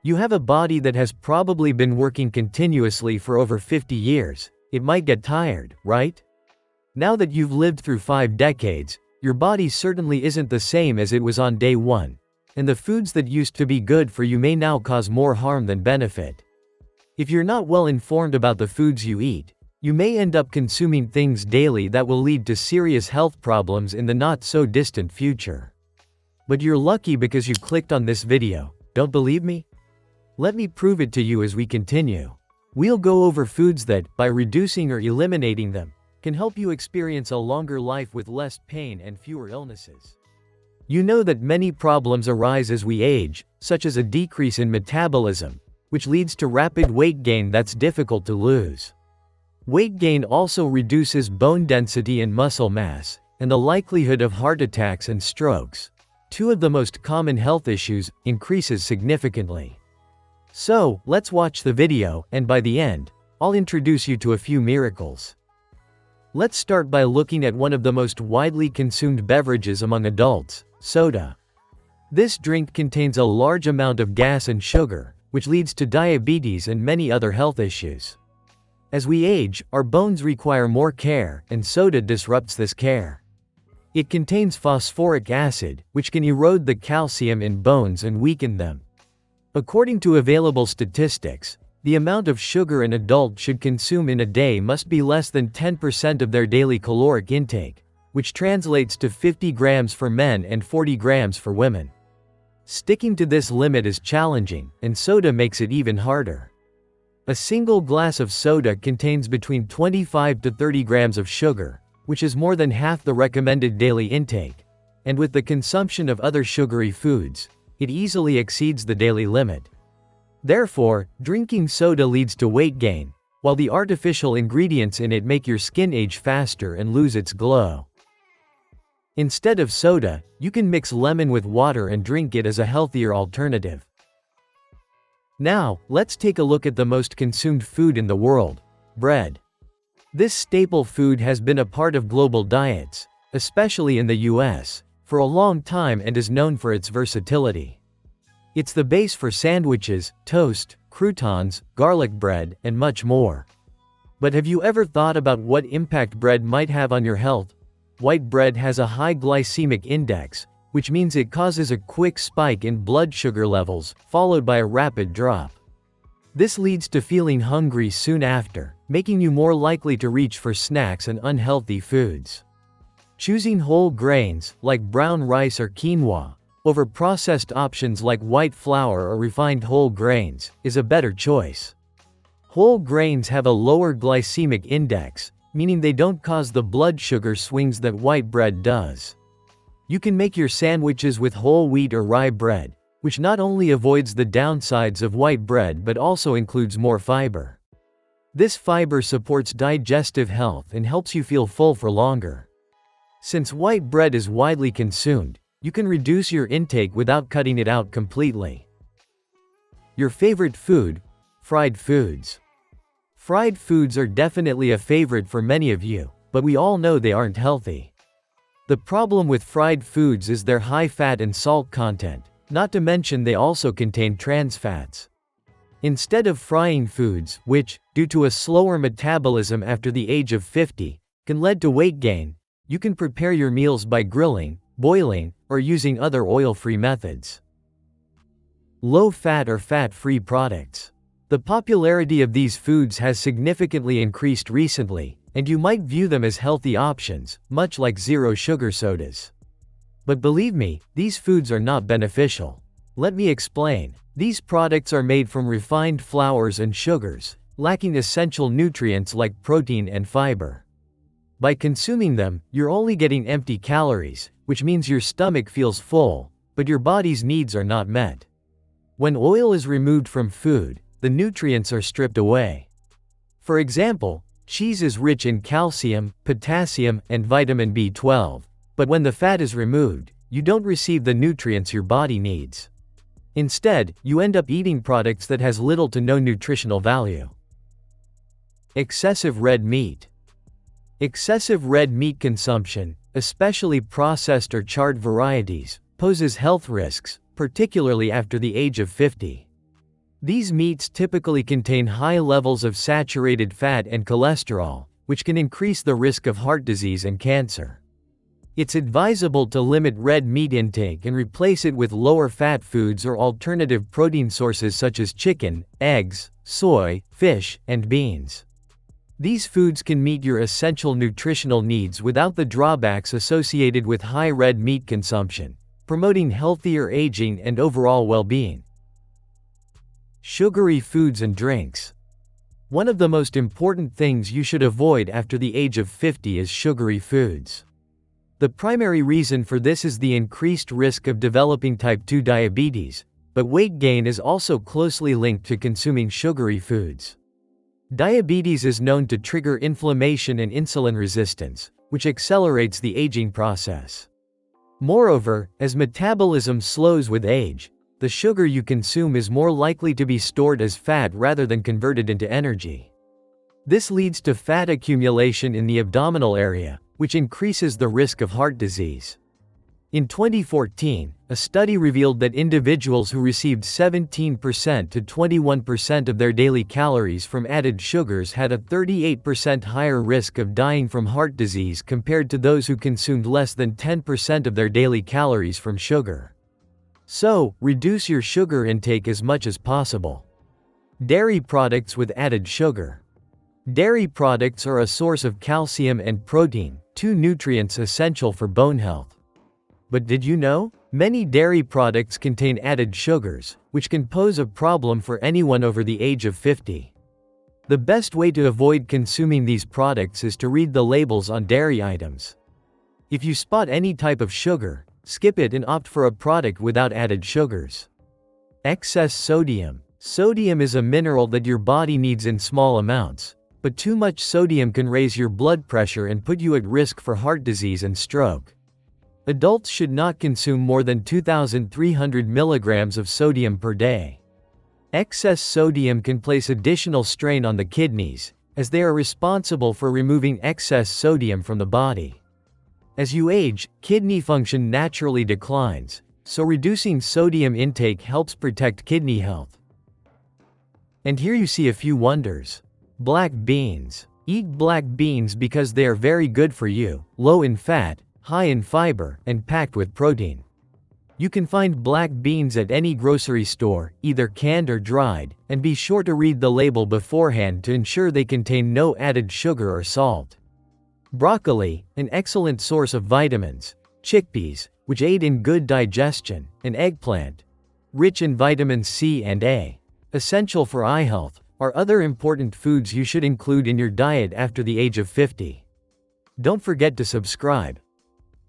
You have a body that has probably been working continuously for over 50 years. It might get tired, right? Now that you've lived through 5 decades, your body certainly isn't the same as it was on day 1. And the foods that used to be good for you may now cause more harm than benefit. If you're not well informed about the foods you eat, you may end up consuming things daily that will lead to serious health problems in the not-so-distant future. But you're lucky because you clicked on this video. Don't believe me? Let me prove it to you as we continue. We'll go over foods that, by reducing or eliminating them, can help you experience a longer life with less pain and fewer illnesses. You know that many problems arise as we age, such as a decrease in metabolism, which leads to rapid weight gain that's difficult to lose. Weight gain also reduces bone density and muscle mass, and the likelihood of heart attacks and strokes, two of the most common health issues, increases significantly. So, let's watch the video, and by the end, I'll introduce you to a few miracles. Let's start by looking at one of the most widely consumed beverages among adults, soda. This drink contains a large amount of gas and sugar, which leads to diabetes and many other health issues. As we age, our bones require more care, and soda disrupts this care. It contains phosphoric acid, which can erode the calcium in bones and weaken them. According to available statistics, the amount of sugar an adult should consume in a day must be less than 10% of their daily caloric intake, which translates to 50 grams for men and 40 grams for women. Sticking to this limit is challenging, and soda makes it even harder. A single glass of soda contains between 25 to 30 grams of sugar, which is more than half the recommended daily intake, and with the consumption of other sugary foods, it easily exceeds the daily limit. Therefore, drinking soda leads to weight gain, while the artificial ingredients in it make your skin age faster and lose its glow. Instead of soda, you can mix lemon with water and drink it as a healthier alternative. Now, let's take a look at the most consumed food in the world: bread. This staple food has been a part of global diets, especially in the US, for a long time and is known for its versatility. It's the base for sandwiches, toast, croutons, garlic bread, and much more. But have you ever thought about what impact bread might have on your health? White bread has a high glycemic index, which means it causes a quick spike in blood sugar levels, followed by a rapid drop. This leads to feeling hungry soon after, making you more likely to reach for snacks and unhealthy foods. Choosing whole grains, like brown rice or quinoa, over processed options like white flour or refined whole grains, is a better choice. Whole grains have a lower glycemic index, meaning they don't cause the blood sugar swings that white bread does. You can make your sandwiches with whole wheat or rye bread, which not only avoids the downsides of white bread but also includes more fiber. This fiber supports digestive health and helps you feel full for longer. Since white bread is widely consumed, you can reduce your intake without cutting it out completely. Your favorite food: fried foods. Fried foods are definitely a favorite for many of you, but we all know they aren't healthy. The problem with fried foods is their high fat and salt content, not to mention they also contain trans fats. Instead of frying foods, which, due to a slower metabolism after the age of 50, can lead to weight gain, you can prepare your meals by grilling, boiling, or using other oil-free methods. Low-fat or fat-free products. The popularity of these foods has significantly increased recently, and you might view them as healthy options, much like zero-sugar sodas. But believe me, these foods are not beneficial. Let me explain. These products are made from refined flours and sugars, lacking essential nutrients like protein and fiber. By consuming them, you're only getting empty calories, which means your stomach feels full, but your body's needs are not met. When oil is removed from food, the nutrients are stripped away. For example, cheese is rich in calcium, potassium, and vitamin B12, but when the fat is removed, you don't receive the nutrients your body needs. Instead, you end up eating products that has little to no nutritional value. Excessive red meat. Excessive red meat consumption, especially processed or charred varieties, poses health risks, particularly after the age of 50. These meats typically contain high levels of saturated fat and cholesterol, which can increase the risk of heart disease and cancer. It's advisable to limit red meat intake and replace it with lower fat foods or alternative protein sources such as chicken, eggs, soy, fish, and beans. These foods can meet your essential nutritional needs without the drawbacks associated with high red meat consumption, promoting healthier aging and overall well-being. Sugary foods and drinks. One of the most important things you should avoid after the age of 50 is sugary foods. The primary reason for this is the increased risk of developing type 2 diabetes, but weight gain is also closely linked to consuming sugary foods. Diabetes is known to trigger inflammation and insulin resistance, which accelerates the aging process. Moreover, as metabolism slows with age, the sugar you consume is more likely to be stored as fat rather than converted into energy. This leads to fat accumulation in the abdominal area, which increases the risk of heart disease. In 2014, a study revealed that individuals who received 17% to 21% of their daily calories from added sugars had a 38% higher risk of dying from heart disease compared to those who consumed less than 10% of their daily calories from sugar. So, reduce your sugar intake as much as possible. Dairy products with added sugar. Dairy products are a source of calcium and protein, two nutrients essential for bone health. But did you know? Many dairy products contain added sugars, which can pose a problem for anyone over the age of 50. The best way to avoid consuming these products is to read the labels on dairy items. If you spot any type of sugar, skip it and opt for a product without added sugars. Excess sodium. Sodium is a mineral that your body needs in small amounts, but too much sodium can raise your blood pressure and put you at risk for heart disease and stroke. Adults should not consume more than 2,300 milligrams of sodium per day. Excess sodium can place additional strain on the kidneys, as they are responsible for removing excess sodium from the body. As you age, kidney function naturally declines, so reducing sodium intake helps protect kidney health. And here you see a few wonders. Black beans. Eat black beans because they are very good for you, low in fat, high in fiber, and packed with protein. You can find black beans at any grocery store, either canned or dried, and be sure to read the label beforehand to ensure they contain no added sugar or salt. Broccoli, an excellent source of vitamins. Chickpeas, which aid in good digestion, and eggplant, rich in vitamins C and A, essential for eye health, are other important foods you should include in your diet after the age of 50. Don't forget to subscribe.